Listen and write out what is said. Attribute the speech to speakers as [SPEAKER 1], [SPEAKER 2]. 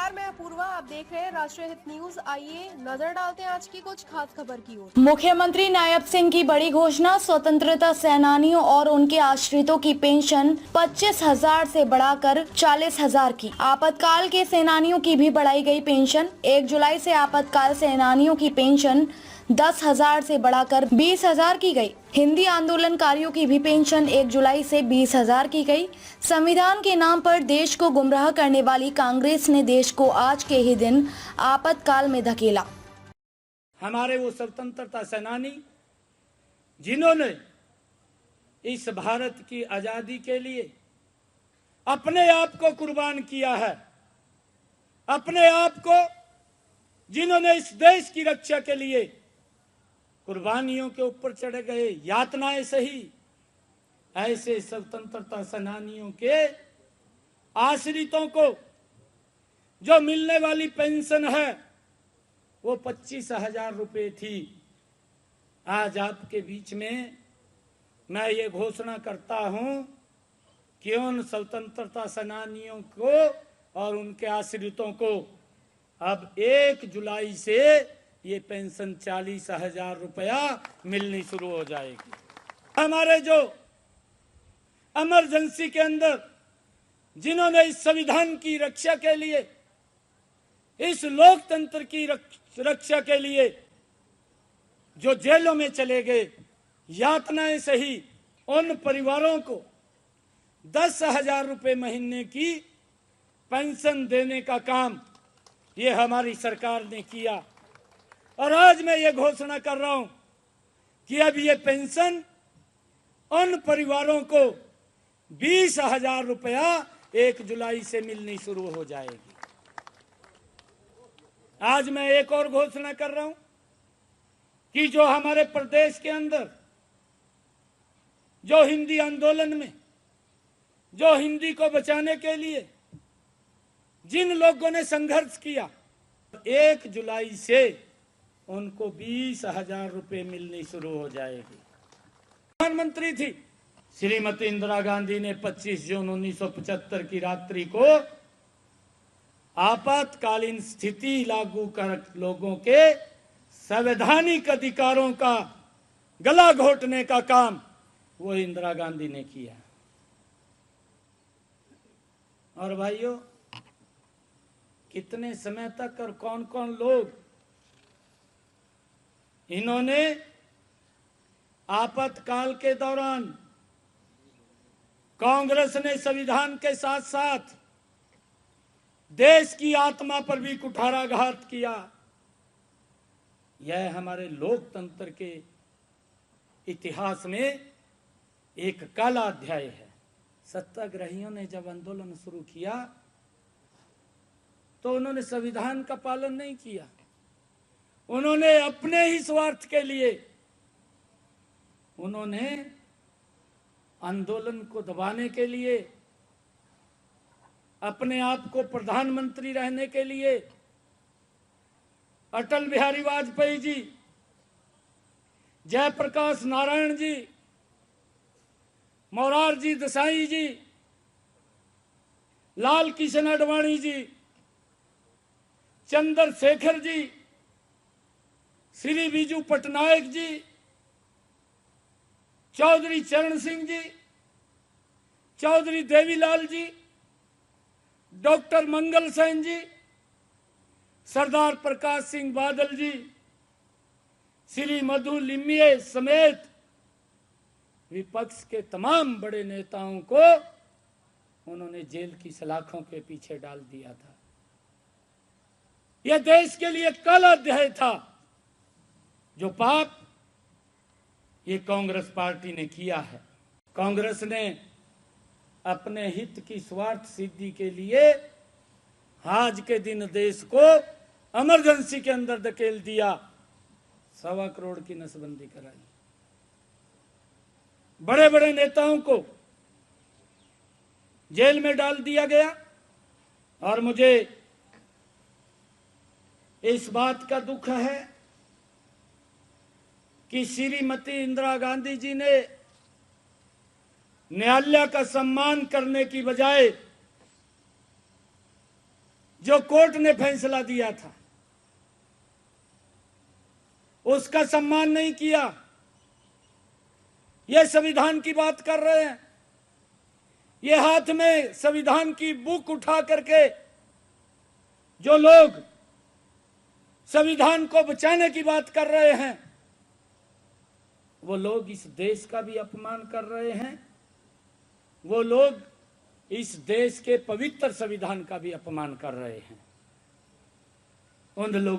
[SPEAKER 1] नमस्कार, मैं अपूर्वा। आप देख रहे हैं राष्ट्रीय हित न्यूज। आइए नजर डालते हैं आज की कुछ खास खबर की ओर।
[SPEAKER 2] मुख्यमंत्री नायब सिंह की बड़ी घोषणा, स्वतंत्रता सेनानियों और उनके आश्रितों की पेंशन 25,000 से बढ़ाकर 40,000 की। आपातकाल के सेनानियों की भी बढ़ाई गई पेंशन। 1 जुलाई से आपातकाल सेनानियों की पेंशन 10,000 से बढ़ाकर 20,000 की गई। हिंदी आंदोलनकारियों की भी पेंशन 1 जुलाई से 20,000 की गई। संविधान के नाम पर देश को गुमराह करने वाली कांग्रेस ने देश को आज के ही दिन आपातकाल में धकेला।
[SPEAKER 3] हमारे वो स्वतंत्रता सेनानी जिन्होंने इस भारत की आजादी के लिए अपने आप को कुर्बान किया है, अपने आप को जिन्होंने इस देश की रक्षा के लिए कुर्बानियों के ऊपर चढ़े गए, यातनाएं सही, ऐसे स्वतंत्रता सेनानियों के आश्रितों को जो मिलने वाली पेंशन है वो 25,000 रुपए थी। आज आपके बीच में मैं ये घोषणा करता हूं कि उन स्वतंत्रता सेनानियों को और उनके आश्रितों को अब 1 जुलाई से ये पेंशन 40,000 रुपया मिलनी शुरू हो जाएगी। हमारे जो इमरजेंसी के अंदर जिन्होंने इस संविधान की रक्षा के लिए, इस लोकतंत्र की रक्षा के लिए जो जेलों में चले गए, यातनाएं सही, उन परिवारों को 10,000 रुपए महीने की पेंशन देने का काम ये हमारी सरकार ने किया। और आज मैं ये घोषणा कर रहा हूं कि अब ये पेंशन उन परिवारों को 20,000 रुपया 1 जुलाई से मिलनी शुरू हो जाएगी। आज मैं एक और घोषणा कर रहा हूं कि जो हमारे प्रदेश के अंदर जो हिंदी आंदोलन में, जो हिंदी को बचाने के लिए जिन लोगों ने संघर्ष किया, 1 जुलाई से उनको 20,000 रुपए मिलनी शुरू हो जाएगी। प्रधानमंत्री थी श्रीमती इंदिरा गांधी ने 25 जून 1975 की रात्रि को आपातकालीन स्थिति लागू कर लोगों के संवैधानिक अधिकारों का गला घोटने का काम वो इंदिरा गांधी ने किया। और भाइयों, कितने समय तक और कौन कौन लोग इन्होंने आपातकाल के दौरान कांग्रेस ने संविधान के साथ साथ देश की आत्मा पर भी कुठाराघात किया। यह हमारे लोकतंत्र के इतिहास में एक काला अध्याय है। सत्याग्रहियों ने जब आंदोलन शुरू किया तो उन्होंने संविधान का पालन नहीं किया। उन्होंने अपने ही स्वार्थ के लिए उन्होंने आंदोलन को दबाने के लिए, अपने आप को प्रधानमंत्री रहने के लिए अटल बिहारी वाजपेयी जी, जयप्रकाश नारायण जी, मोरारजी देसाई जी, लाल किशन आडवाणी जी, चंद्रशेखर जी, श्री बिजू पटनायक जी, चौधरी चरण सिंह जी, चौधरी देवीलाल जी, डॉक्टर मंगल सेन जी, सरदार प्रकाश सिंह बादल जी, श्री मधु लिम्ये समेत विपक्ष के तमाम बड़े नेताओं को उन्होंने जेल की सलाखों के पीछे डाल दिया था। यह देश के लिए काला अध्याय था। जो पाप ये कांग्रेस पार्टी ने किया है, कांग्रेस ने अपने हित की स्वार्थ सिद्धि के लिए आज के दिन देश को इमरजेंसी के अंदर धकेल दिया। 1.25 करोड़ की नसबंदी कराई, बड़े बड़े नेताओं को जेल में डाल दिया गया। और मुझे इस बात का दुख है कि श्रीमती इंदिरा गांधी जी ने न्यायालय का सम्मान करने की बजाय जो कोर्ट ने फैसला दिया था उसका सम्मान नहीं किया। ये संविधान की बात कर रहे हैं, ये हाथ में संविधान की बुक उठा करके जो लोग संविधान को बचाने की बात कर रहे हैं, वो लोग इस देश का भी अपमान कर रहे हैं, वो लोग इस देश के पवित्र संविधान का भी अपमान कर रहे हैं। उन लोगों